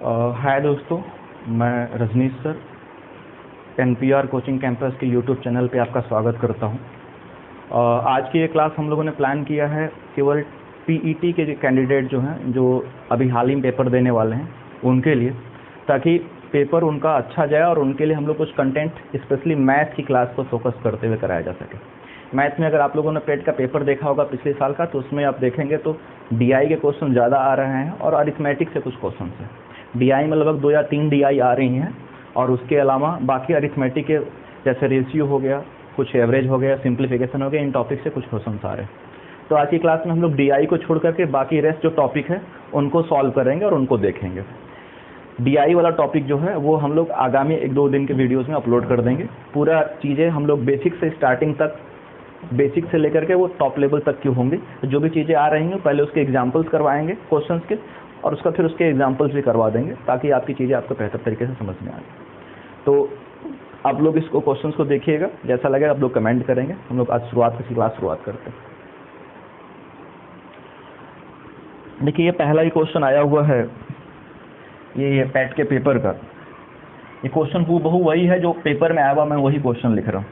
हाय दोस्तों, मैं Rajneesh sir NPR coaching campus के यूट्यूब चैनल पे आपका स्वागत करता हूं। आज की ये क्लास हम लोगों ने प्लान किया है केवल पीईटी के कैंडिडेट जो हैं, जो अभी हाल ही में पेपर देने वाले हैं, उनके लिए, ताकि पेपर उनका अच्छा जाए और उनके लिए हम लोग कुछ कंटेंट स्पेशली मैथ की क्लास को फोकस करते हुए कराया जा सके। मैथ में अगर आप लोगों ने पेट का पेपर देखा होगा पिछले साल का, तो उसमें आप देखेंगे तो डीआई के क्वेश्चन ज़्यादा आ रहे हैं और अरिथमेटिक से कुछ क्वेश्चन हैं। डीआई में लगभग 2 या 3 डीआई आ रही हैं और उसके अलावा बाकी अरिथमेटिक के जैसे रेशियो हो गया, कुछ एवरेज हो गया, सिंप्लीफिकेशन हो गया, इन टॉपिक से कुछ क्वेश्चन आ रहे हैं। तो आज की क्लास में हम लोग डीआई को छोड़ करके बाकी रेस्ट जो टॉपिक है उनको सॉल्व करेंगे और उनको देखेंगे। डीआई वाला टॉपिक जो है वो हम लोग आगामी 1-2 दिन के वीडियोज़ में अपलोड कर देंगे। पूरा चीज़ें हम लोग बेसिक से स्टार्टिंग तक, बेसिक से लेकर के वो टॉप लेवल तक की होंगी। जो भी चीज़ें आ रही हैं पहले उसके एग्जाम्पल्स करवाएंगे क्वेश्चंस के, और उसका फिर उसके एग्जाम्पल्स भी करवा देंगे ताकि आपकी चीज़ें आपको बेहतर तरीके से समझ में आए। तो आप लोग इसको क्वेश्चंस को देखिएगा, जैसा लगे आप लोग कमेंट करेंगे। हम लोग आज क्लास शुरुआत करते हैं। देखिए, ये पहला ही क्वेश्चन आया हुआ है, ये पैट के पेपर का। ये क्वेश्चन हूबहू वही है जो पेपर में आया हुआ, मैं वही क्वेश्चन लिख रहा हूँ।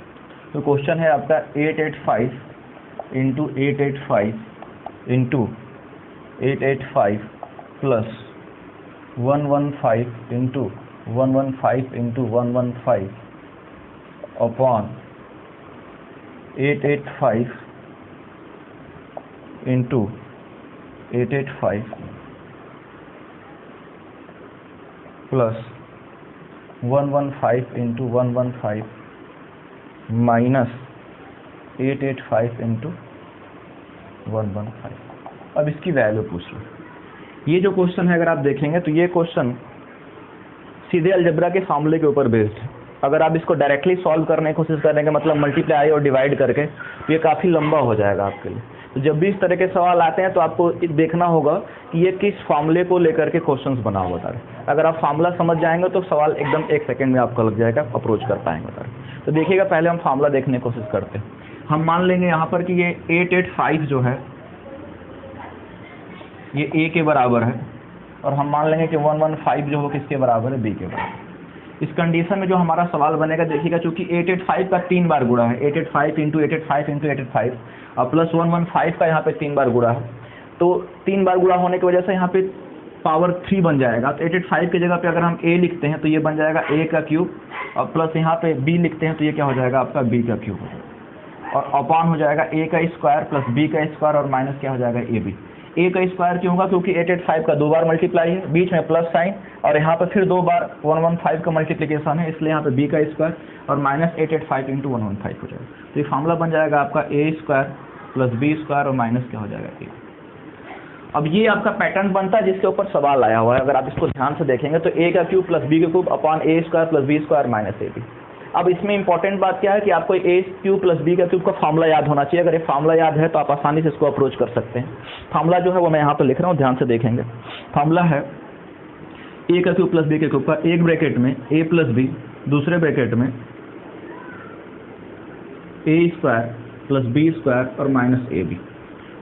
तो क्वेश्चन है आपका 885 × 885 × 885 प्लस 115 × 115 × 115 अपॉन 885 × 885 प्लस 115 × 115 माइनस 885 × 115। अब इसकी वैल्यू पूछ लो। ये जो क्वेश्चन है अगर आप देखेंगे तो ये क्वेश्चन सीधे अलजेब्रा के फार्मूले के ऊपर बेस्ड है। अगर आप इसको डायरेक्टली सॉल्व करने की कोशिश करेंगे, मतलब मल्टीप्लाई और डिवाइड करके, तो ये काफ़ी लंबा हो जाएगा आपके लिए। तो जब भी इस तरह के सवाल आते हैं तो आपको देखना होगा कि ये किस फार्मूले को लेकर के क्वेश्चंस बना हुआ था। अगर आप फार्मूला समझ जाएंगे तो सवाल एकदम 1 सेकंड में आपको लग जाएगा, अप्रोच कर पाएंगे। तो देखिएगा, पहले हम फार्मूला देखने की कोशिश करते हैं। हम मान लेंगे यहाँ पर कि ये 885 जो है ये a के बराबर है, और हम मान लेंगे कि 115 जो वो किसके बराबर है, b के बराबर। इस कंडीशन में जो हमारा सवाल बनेगा, देखिएगा चूंकि 885 का 3 बार गुणा है, 885 × 885 × 885 और प्लस 115 का यहाँ पे 3 बार गुणा है, तो 3 बार गुणा होने की वजह से यहाँ पे पावर 3 बन जाएगा। तो 885 की जगह पे अगर हम a लिखते हैं तो ये बन जाएगा a का क्यूब, और प्लस यहाँ पे b लिखते हैं तो ये क्या हो जाएगा, आपका b का क्यूब हो जाएगा, और अपॉन हो जाएगा a का स्क्वायर प्लस b का स्क्वायर और माइनस क्या हो जाएगा, ab। a का स्क्वायर क्यों होगा, क्योंकि 885 का 2 बार मल्टीप्लाई है, बीच में प्लस साइन, और यहाँ पर फिर 2 बार 115 का मल्टीप्लिकेशन है, इसलिए यहाँ पे b का स्क्वायर और माइनस 885 × 115 हो जाएगा। तो ये फार्मूला बन जाएगा आपका a square plus b square और माइनस क्या हो जाएगा, a। अब ये आपका पैटर्न बनता है जिसके ऊपर सवाल आया हुआ है। अगर आप इसको ध्यान से देखेंगे तो a का क्यूब प्लस b का cube upon a square plus b square minus ab। अब इसमें इंपॉर्टेंट बात क्या है कि आपको a क्यूब प्लस b का क्यूब का फार्मूला याद होना चाहिए। अगर ये फार्मूला याद है तो आप आसानी से इसको अप्रोच कर सकते हैं। फार्मूला जो है वो मैं यहाँ पर लिख रहा हूँ, ध्यान से देखेंगे। फार्मूला है a का क्यूब प्लस b के क्यूब का, एक ब्रैकेट में a प्लस b, दूसरे ब्रैकेट में a square plus b square और माइनस ab,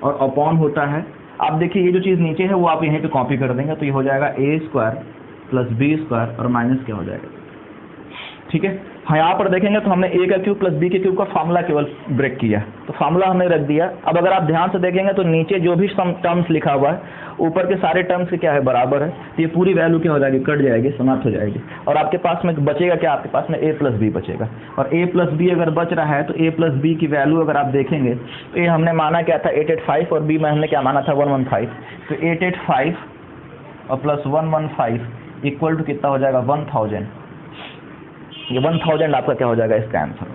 और अपॉन होता है, आप देखिए ये जो चीज़ नीचे है वो आप यहीं पे कॉपी कर देंगे, तो ये हो जाएगा a square plus b square और माइनस क्या हो जाएगा, ठीक है। हाँ, यहाँ पर देखेंगे तो हमने a का क्यूब प्लस b के क्यूब का फार्मूला केवल ब्रेक किया, तो फार्मूला हमने रख दिया। अब अगर आप ध्यान से देखेंगे तो नीचे जो भी सम टर्म्स लिखा हुआ है, ऊपर के सारे टर्म्स के क्या है, बराबर है, तो ये पूरी वैल्यू क्या हो जाएगी, कट जाएगी, समाप्त हो जाएगी, और आपके पास में बचेगा क्या, आपके पास में a प्लस b बचेगा। और a प्लस b अगर बच रहा है तो a प्लस b की वैल्यू अगर आप देखेंगे तो ये हमने माना क्या था, 885, और b में हमने क्या माना था, 115। तो 885 और प्लस 115 इक्वल टू कितना हो जाएगा, 1000। ये 1000 आपका क्या हो जाएगा, इसका आंसर।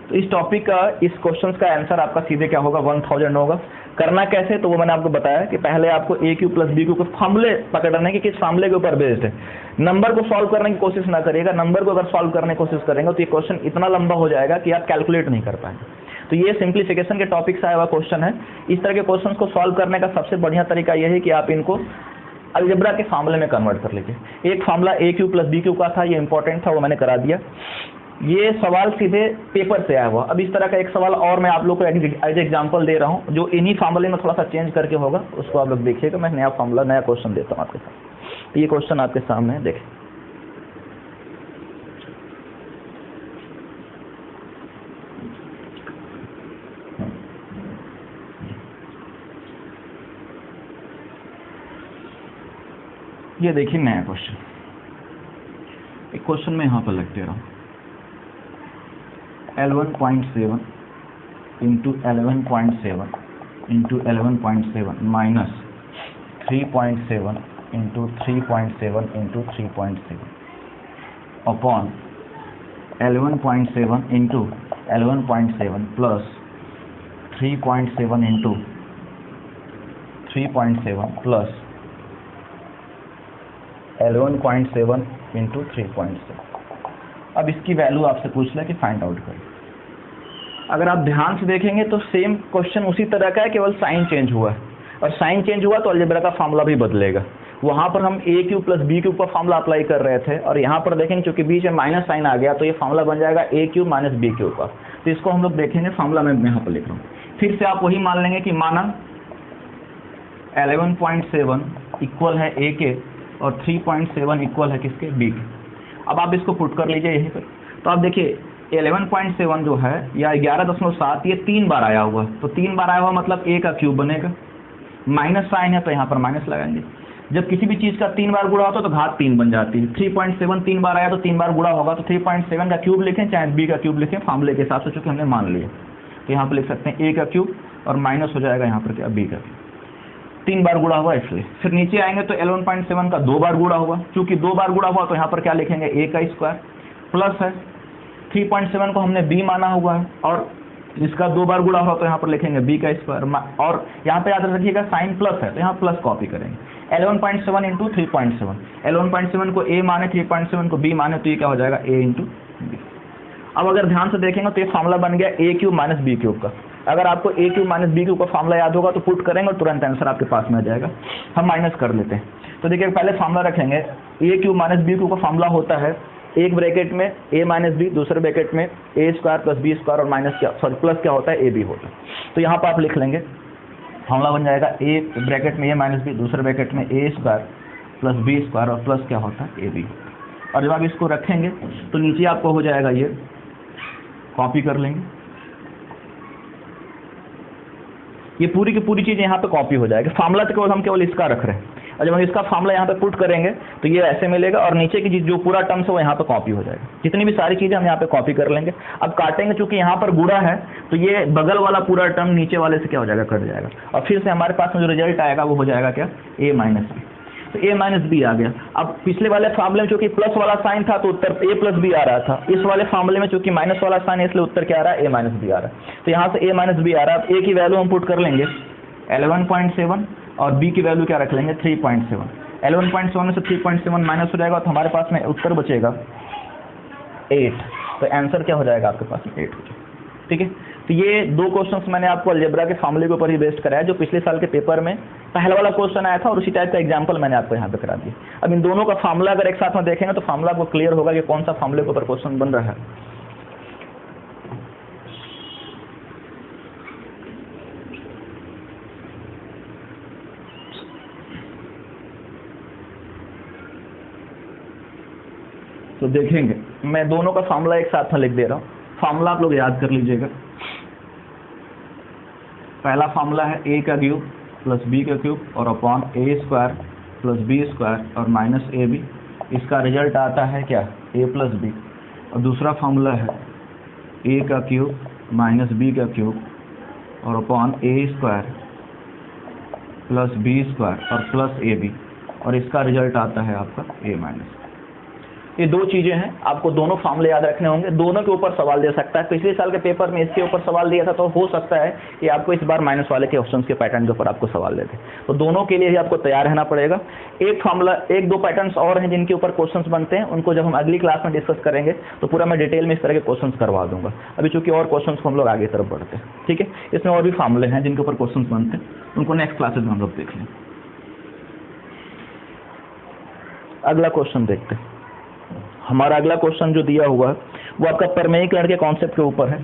तो इस टॉपिक का, इस क्वेश्चन का आंसर आपका सीधे क्या होगा, 1000 होगा। करना कैसे, तो वो मैंने आपको बताया कि पहले आपको a cube plus b cube के फार्मूले पकड़ने के, किस फार्मूले के ऊपर बेस्ड है। नंबर को सॉल्व करने की कोशिश ना करिएगा। नंबर को अगर सॉल्व करने की कोशिश करेंगे तो ये क्वेश्चन इतना लंबा हो जाएगा कि आप कैलकुलेट नहीं कर पाएंगे। तो ये सिंप्लीफिकेशन के टॉपिक से आया हुआ क्वेश्चन है। इस तरह के क्वेश्चन को सॉल्व करने का सबसे बढ़िया तरीका यह है कि आप इनको अलजेब्रा के फार्मूले में कन्वर्ट कर लीजिए। एक formula a cube plus b cube का था, ये इंपॉर्टेंट था, वो मैंने करा दिया। ये सवाल सीधे पेपर से आया हुआ। अब इस तरह का एक सवाल और मैं आप लोग को एज एग्जांपल दे रहा हूँ, जो इन्हीं फार्मूले में थोड़ा सा चेंज करके होगा, उसको आप लोग देखिएगा। मैं नया फार्मूला, नया क्वेश्चन देता हूँ आपके साथ। तो ये क्वेश्चन आपके सामने है, देखें। ये देखिए नया क्वेश्चन, एक क्वेश्चन में यहाँ पर लिख दे रहा हूँ, L1.7 into 11.7 into 11.7 minus 3.7 into 3.7 into 3.7 upon 11.7 into 11.7 plus 3.7 into 3.7 plus 11.7 into 3.7। अब इसकी वैल्यू आपसे पूछ रहा है कि फाइंड आउट करें। अगर आप ध्यान से देखेंगे तो सेम क्वेश्चन उसी तरह का है, केवल साइन चेंज हुआ है, और साइन चेंज हुआ तो अलजेब्रा का फार्मूला भी बदलेगा। वहाँ पर हम ए क्यूब प्लस बी क्यूब का फार्मूला अप्लाई कर रहे थे, और यहाँ पर देखेंगे चूंकि बीच में माइनस साइन आ गया तो ये फार्मूला बन जाएगा ए क्यूब माइनस बी क्यूब का। तो इसको हम लोग देखेंगे, फार्मूला मैं यहाँ पर लिख रहा हूँ। फिर से आप वही मान लेंगे कि माना 11.7 इक्वल है ए के और 3.7 इक्वल है किसके, बी के। अब आप इसको पुट कर लीजिए यहीं पर, तो आप देखिए 11.7 जो है या 11.7 ये 3 बार आया हुआ, तो 3 बार आया हुआ मतलब ए का क्यूब बनेगा, माइनस साइन है तो यहाँ पर माइनस लगाएंगे। जब किसी भी चीज़ का 3 बार गुणा होता है तो घात 3 बन जाती है। 3.7 3 बार आया तो 3 बार गुणा होगा, तो 3.7 का क्यूब लिखें चाहे बी का क्यूब लिखें, फार्मूले के हिसाब से चूँकि हमने मान लिया। तो यहाँ पर लिख सकते हैं ए का क्यूब और माइनस हो जाएगा यहाँ पर क्या, बी का क्यूब। 3 बार गुणा हुआ इसलिए। फिर नीचे आएंगे तो 11.7 का 2 बार गुणा हुआ, क्योंकि 2 बार गुणा हुआ तो यहाँ पर क्या लिखेंगे, ए का स्क्वायर प्लस है 3.7 को हमने बी माना हुआ है, और इसका 2 बार गुणा हुआ तो यहाँ पर लिखेंगे बी का स्क्वायर, और यहाँ पे याद रखिएगा साइन प्लस है तो यहाँ प्लस कॉपी करेंगे। 11.7 इंटू 3.7, 11.7 को ए माने 3.7 को बी माने तो ये क्या हो जाएगा, ए इंटू बी। अब अगर ध्यान से देखेंगे तो ये फार्मूला बन गया ए क्यूब माइनस बी क्यूब का। अगर आपको ए क्यूब माइनस बी क्यूब का फार्मूला याद होगा तो पुट करेंगे और तुरंत आंसर आपके पास में आ जाएगा। हम माइनस कर लेते हैं, तो देखिए पहले फार्मूला रखेंगे, ए क्यूब माइनस बी क्यूब का फार्मूला होता है एक ब्रैकेट में ए माइनस बी, दूसरे ब्रैकेट में ए स्क्वायर प्लस बी स्क्वायर, और माइनस क्या, सॉरी प्लस क्या होता है, ए बी होता है। तो यहाँ पर आप लिख लेंगे, फार्मूला बन जाएगा ए ब्रैकेट में ए माइनस बी, दूसरे ब्रैकेट में ए स्क्वायर प्लस बी स्क्वायर, और प्लस क्या होता है, ए बी। और जब आप इसको रखेंगे तो नीचे आपको हो जाएगा, ये कॉपी कर लेंगे, ये पूरी की पूरी चीज़ यहाँ पे कॉपी हो जाएगी। फार्मूला तो केवल हम केवल इसका रख रहे हैं, और जब हम इसका फार्मूला यहाँ पे पुट करेंगे तो ये ऐसे मिलेगा, और नीचे की जो पूरा टर्म्स है वो यहाँ पे कॉपी हो जाएगा। जितनी भी सारी चीज़ें हम यहाँ पे कॉपी कर लेंगे। अब काटेंगे, चूंकि यहाँ पर गुणा है तो ये बगल वाला पूरा टर्म नीचे वाले से क्या हो जाएगा, कट जाएगा, और फिर से हमारे पास में जो रिजल्ट आएगा वो हो जाएगा क्या, ए माइनस बी। तो ए माइनस बी आ गया। अब पिछले वाले फार्मूले में चूंकि प्लस वाला साइन था तो उत्तर ए प्लस बी आ रहा था, इस वाले फार्मूले में चूंकि माइनस वाला साइन है इसलिए उत्तर क्या आ रहा है, ए माइनस बी आ रहा है। तो यहाँ से ए माइनस बी आ रहा है। अब ए की वैल्यू हम पुट कर लेंगे 11.7 और बी की वैल्यू क्या रख लेंगे, 3.7। 11.7 से 3.7 माइनस हो जाएगा तो हमारे पास में उत्तर बचेगा 8। तो आंसर क्या हो जाएगा आपके पास में, 8 हो जाएगा। ठीक है, तो ये दो क्वेश्चंस मैंने आपको अलजेब्रा के फार्मूले के ऊपर ही बेस्ड कराया, जो पिछले साल के पेपर में पहला वाला क्वेश्चन आया था, और उसी टाइप का एग्जांपल मैंने आपको यहाँ पे करा दिया। अब इन दोनों का फार्मूला अगर एक साथ में देखेंगे तो फार्मूला आपको क्लियर होगा कि कौन सा फार्मूले के ऊपर क्वेश्चन बन रहा है। तो देखेंगे, मैं दोनों का फार्मूला एक साथ में लिख दे रहा हूँ। फार्मूला आप लोग याद कर लीजिएगा। पहला फार्मूला है ए का क्यूब प्लस बी का क्यूब और अपॉन ए स्क्वायर प्लस बी स्क्वायर और माइनस ए बी। इसका रिजल्ट आता है क्या, ए प्लस बी। और दूसरा फार्मूला है ए का क्यूब माइनस बी का क्यूब और अपॉन ए स्क्वायर प्लस बी स्क्वायर और प्लस ए बी, और इसका रिजल्ट आता है आपका ए माइनस। ये दो चीज़ें हैं, आपको दोनों फार्मूले याद रखने होंगे। दोनों के ऊपर सवाल दे सकता है। पिछले साल के पेपर में इसके ऊपर सवाल दिया था, तो हो सकता है कि आपको इस बार माइनस वाले के ऑप्शंस के पैटर्न के ऊपर आपको सवाल दे दे। तो दोनों के लिए ही आपको तैयार रहना पड़ेगा। एक फार्मूला, एक दो पैटर्न्स और हैं जिनके ऊपर क्वेश्चंस बनते हैं, उनको जब हम अगली क्लास में डिस्कस करेंगे तो पूरा मैं डिटेल में इस तरह के क्वेश्चंस करवा दूंगा। अभी चूंकि और क्वेश्चंस को हम लोग आगे तरफ बढ़ते हैं, ठीक है। इसमें और भी फार्मूले हैं जिनके ऊपर क्वेश्चंस बनते हैं, उनको नेक्स्ट क्लासेज में हम लोग देख लें। अगला क्वेश्चन देखते हैं। हमारा अगला क्वेश्चन जो दिया हुआ है वो आपका प्रमेयीकरण के कॉन्सेप्ट के ऊपर है।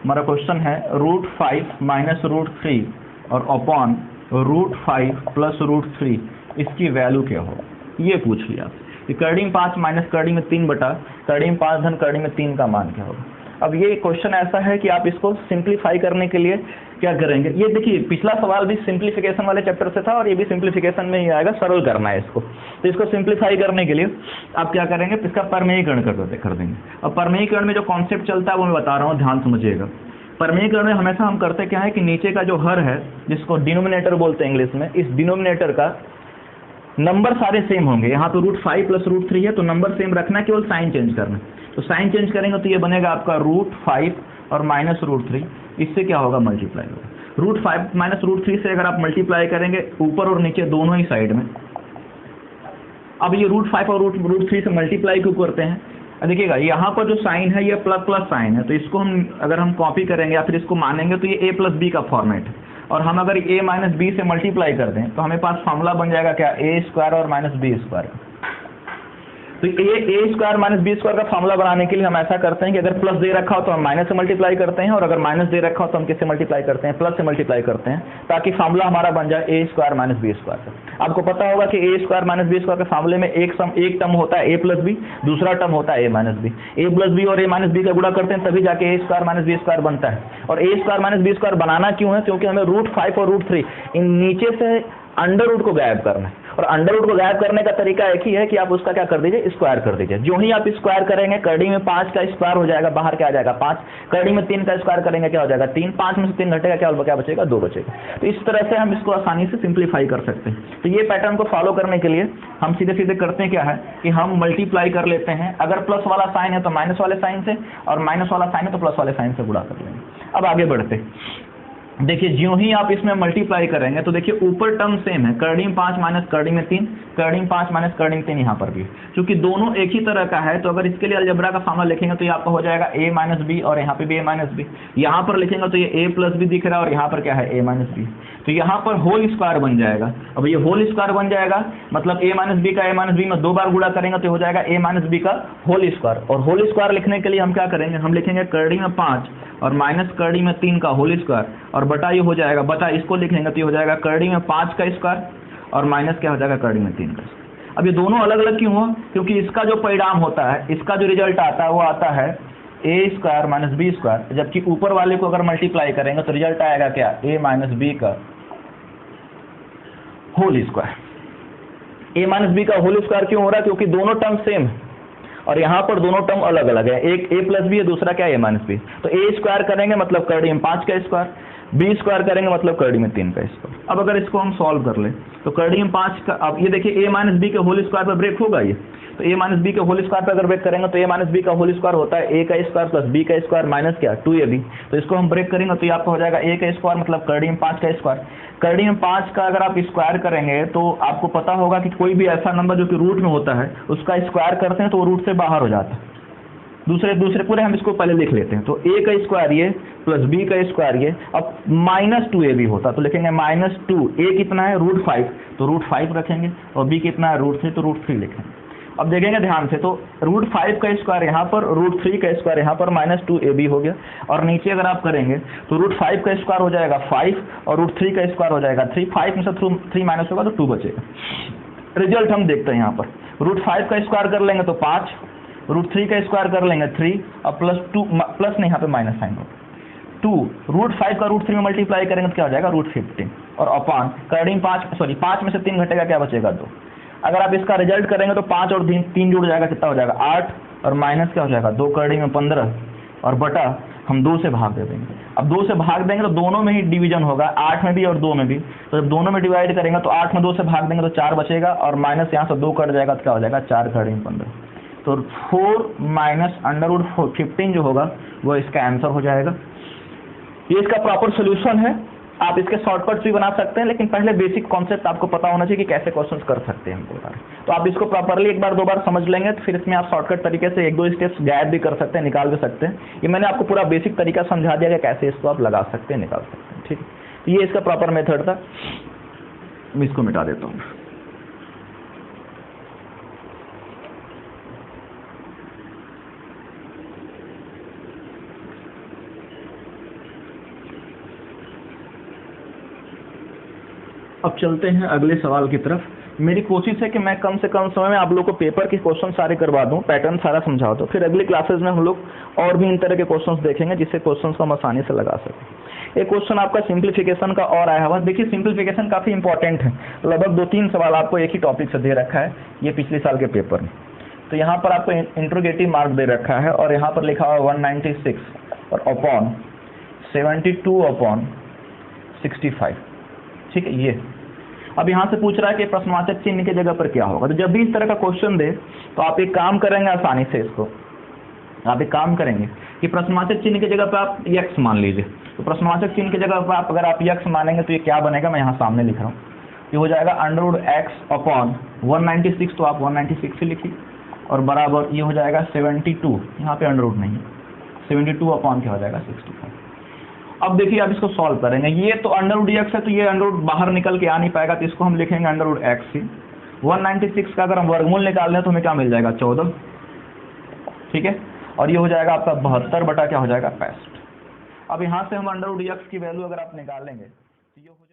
हमारा क्वेश्चन है √5 माइनस √3 और अपॉन √5 प्लस √3, इसकी वैल्यू क्या हो। ये पूछ लिया कि करड़ी में 5 माइनस करड़ी में 3 बटा करड़ी में 5 धन करड़ी में 3 का मान क्या होगा। अब ये क्वेश्चन ऐसा है कि आप इसको सिंप्लीफाई करने के लिए क्या करेंगे, ये देखिए पिछला सवाल भी सिंप्लीफिकेशन वाले चैप्टर से था और ये भी सिंप्लीफिकेशन में ही आएगा, सरल करना है इसको। तो इसको सिंप्लीफाई करने के लिए आप क्या करेंगे, इसका परमेयीकरण कर देंगे। अब परमेयीकरण में जो कॉन्सेप्ट चलता है वो मैं बता रहा हूँ, ध्यान समझिएगा। परमेयीकरण में हमेशा हम करते क्या है कि नीचे का जो हर है जिसको डिनोमिनेटर बोलते हैं इंग्लिश में, इस डिनोमिनेटर का नंबर सारे सेम होंगे। यहाँ तो √5 प्लस √3 है तो नंबर सेम रखना, केवल साइन चेंज करना। तो साइन चेंज करेंगे तो ये बनेगा आपका √5 और माइनस √3, इससे क्या होगा मल्टीप्लाई होगा। √5 माइनस √3 से अगर आप मल्टीप्लाई करेंगे ऊपर और नीचे दोनों ही साइड में। अब ये √5 और √3 से मल्टीप्लाई क्यों करते हैं, देखिएगा यहाँ पर जो साइन है ये प्लस प्लस साइन है, तो इसको हम अगर हम कॉपी करेंगे या फिर इसको मानेंगे तो ये a प्लस बी का फॉर्मेट है। और हम अगर a माइनस बी से मल्टीप्लाई कर दें तो हमें पास फॉर्मूला बन जाएगा क्या, a² और माइनस b²। तो a² माइनस b² का फॉर्मूला बनाने के लिए हम ऐसा करते हैं कि अगर प्लस दे रखा हो तो हम माइनस से मल्टीप्लाई करते हैं, और अगर माइनस दे रखा हो तो हम किससे मल्टीप्लाई करते हैं, प्लस से मल्टीप्लाई करते हैं, ताकि फॉर्मूला हमारा बन जाए a² माइनस b²। आपको पता होगा कि a² माइनस b² के फॉर्मूले में एक टर्म होता है a प्लस बी, दूसरा टर्म होता है a minus B. a plus B और a माइनस बी का गुणा करते हैं तभी जाके a² माइनस b² बनता है। और a² माइनस b² बनाना क्यों है, क्योंकि हमें √5 और √3 इन नीचे से अंडर रूट को गायब करना है। और अंडर रूट को गायब करने का तरीका एक ही है कि आप उसका क्या कर दीजिए, स्क्वायर कर दीजिए। जो ही आप स्क्वायर करेंगे करड़ी में 5 का स्क्वायर हो जाएगा, बाहर क्या आ जाएगा 5, करड़ी में 3 का स्क्वायर करेंगे क्या हो जाएगा 3, 5 में से 3 घटेगा क्या बचेगा 2 बचेगा। तो इस तरह से हम इसको आसानी से सिंप्लीफाई कर सकते हैं। तो ये पैटर्न को फॉलो करने के लिए हम सीधे सीधे करते हैं क्या है कि हम मल्टीप्लाई कर लेते हैं, अगर प्लस वाला साइन है तो माइनस वाले साइन से, और माइनस वाला साइन है तो प्लस वाले साइन से गुणा कर लेंगे। अब आगे बढ़ते, देखिए ज्यों ही आप इसमें मल्टीप्लाई करेंगे तो देखिए ऊपर टर्म सेम है, करड़ी में 5 माइनस करड़ी में 3, करड़ी में 5 माइनस करड़ी में 3 यहाँ पर भी, क्योंकि दोनों एक ही तरह का है। तो अगर इसके लिए अलजेब्रा का फॉर्मूला लिखेंगे तो ये आपका हो जाएगा a माइनस बी, और यहाँ पे भी a माइनस बी। यहाँ पर लिखेंगे तो ये a प्लस बी दिख रहा है और यहाँ पर क्या है a माइनस बी, तो यहाँ पर होल स्क्वायर बन जाएगा। अब ये होल स्क्वायर बन जाएगा मतलब a माइनस बी का a माइनस बी में 2 बार गुणा करेंगे तो हो जाएगा a माइनस बी का होल स्क्वायर। और होल स्क्वायर लिखने के लिए हम क्या करेंगे, हम लिखेंगे करड़ी में 5 और माइनस करड़ी में 3 का होल स्क्वायर, और बटा ये हो जाएगा, बटा इसको लिखेंगे तो ये हो जाएगा करड़ी में 5 का स्क्वायर और माइनस क्या हो जाएगा करड़ी में 3 का स्क्वायर। अब ये दोनों अलग अलग क्यों हुआ, क्योंकि इसका जो परिणाम होता है, इसका जो रिजल्ट आता है वो आता है a² माइनस b², जबकि ऊपर वाले को अगर मल्टीप्लाई करेंगे तो रिजल्ट आएगा क्या a माइनस बी का whole square. a minus B का होल स्क्वायर क्यों हो रहा है, क्योंकि दोनों टर्म सेम है और यहाँ पर दोनों टर्म अलग अलग है, एक a प्लस बी है, दूसरा क्या a माइनस बी। तो a² करेंगे मतलब करड़ी में 5 का स्क्वायर, b² करेंगे मतलब करड़ी में 3 का स्क्वायर। अब अगर इसको हम सॉल्व कर ले तो करड़ी में 5 का, अब ये देखिए a माइनस बी के होल स्क्वायर पर ब्रेक होगा ये, तो a माइनस बी के होल स्क्वायर पर अगर ब्रेक करेंगे तो a माइनस बी का होल स्क्वायर होता है a का स्क्वायर प्लस b का स्क्वायर माइनस क्या 2ab। तो इसको हम ब्रेक करेंगे तो ये आपका हो जाएगा a का स्क्वायर मतलब करड़ी में 5 का स्क्वायर। करड़ी में 5 का अगर आप स्क्वायर करेंगे तो आपको पता होगा कि कोई भी ऐसा नंबर जो कि रूट में होता है उसका स्क्वायर करते हैं तो वो रूट से बाहर हो जाता है। दूसरे पूरे हम इसको पहले लिख लेते हैं, तो a का स्क्वायर ये प्लस b का स्क्वायर ये, अब माइनस 2ab होता तो लिखेंगे -2, a कितना है √5 तो √5 रखेंगे, और b कितना है √3 तो √3 लिखेंगे। अब देखेंगे ध्यान से तो √5 का स्क्वायर यहाँ पर, √3 का स्क्वायर यहाँ पर, -2ab हो गया। और नीचे अगर आप करेंगे तो √5 का स्क्वायर हो जाएगा 5 और √3 का स्क्वायर हो जाएगा 3, 5 में से 3 माइनस होगा तो 2 बचेगा। रिजल्ट हम देखते हैं यहाँ पर, √5 का स्क्वायर कर लेंगे तो 5, √3 का स्क्वायर कर लेंगे 3 और +2 प्लस नहीं यहाँ पे माइनस साइन होगा 2, √5 का √3 में मल्टीप्लाई करेंगे तो क्या हो जाएगा √15, और अपॉन करड़ी में 5 में से 3 घटेगा क्या बचेगा 2। अगर आप इसका रिजल्ट करेंगे तो 5 और 3 जुड़ जाएगा, कितना हो जाएगा 8, और माइनस क्या हो जाएगा 2 करड़ी में 15, और बटा हम 2 से भाग दे देंगे। अब 2 से भाग देंगे तो दोनों में ही डिवीजन होगा, 8 में भी और 2 में भी। तो जब दोनों में डिवाइड करेंगे तो 8 में 2 से भाग देंगे तो 4 बचेगा, और माइनस यहाँ से 2 कट जाएगा तो क्या हो जाएगा 4 करड़ी में 15। तो 4 माइनस √15 जो होगा वो इसका आंसर हो जाएगा। ये इसका प्रॉपर सोल्यूशन है। आप इसके शॉर्टकट्स भी बना सकते हैं, लेकिन पहले बेसिक कॉन्सेप्ट आपको पता होना चाहिए कि कैसे क्वेश्चंस कर सकते हैं हम। तो आप इसको प्रॉपरली एक बार 2 बार समझ लेंगे तो फिर इसमें आप शॉर्टकट तरीके से 1-2 स्टेप्स गायब भी कर सकते हैं, निकाल भी सकते हैं। ये मैंने आपको पूरा बेसिक तरीका समझा दिया कि कैसे इसको आप लगा सकते हैं, निकाल सकते हैं। ठीक, तो ये इसका प्रॉपर मेथड था। मैं इसको मिटा देता हूँ। अब चलते हैं अगले सवाल की तरफ। मेरी कोशिश है कि मैं कम से कम समय में आप लोग को पेपर के क्वेश्चन सारे करवा दूं, पैटर्न सारा समझा दूं, फिर अगली क्लासेस में हम लोग और भी इन तरह के क्वेश्चंस देखेंगे जिससे क्वेश्चंस को हम आसानी से लगा सकें। एक क्वेश्चन आपका सिंप्लीफिकेशन का और आया हुआ, देखिए सिंप्लीफिकेशन काफ़ी इंपॉर्टेंट है, लगभग 2-3 सवाल आपको एक ही टॉपिक से दे रखा है ये पिछले साल के पेपर में। तो यहाँ पर आपको इंट्रोगेटिव मार्क दे रखा है और यहाँ पर लिखा हुआ 196 और अपॉन 72/65, ठीक है। ये अब यहाँ से पूछ रहा है कि प्रश्नवाचक चिन्ह की जगह पर क्या होगा। तो जब भी इस तरह का क्वेश्चन दे तो आप एक काम करेंगे आसानी से, इसको आप एक काम करेंगे कि प्रश्नवाचक चिन्ह की जगह पर आप x मान लीजिए। तो प्रश्नवाचक चिन्ह की जगह पर आप अगर आप x मानेंगे तो ये क्या बनेगा, मैं यहाँ सामने लिख रहा हूँ, ये हो जाएगा √x/196, तो आप 196 ही लिखिए, और बराबर ये हो जाएगा 72, यहाँ पे अंडर रूट नहीं, 72 अपॉन क्या हो जाएगा 65। अब देखिए आप इसको सॉल्व करेंगे, ये तो अंडर रूट x है तो ये अंडर रूट बाहर निकल के आ नहीं पाएगा, तो इसको हम लिखेंगे अंडर रूट x ही। 196 का अगर हम वर्गमूल निकाल लें तो हमें क्या मिल जाएगा 14, ठीक है, और ये हो जाएगा आपका 72 बटा क्या हो जाएगा 65। अब यहाँ से हम अंडर रूट x की वैल्यू अगर आप निकालेंगे तो ये हो जाएगा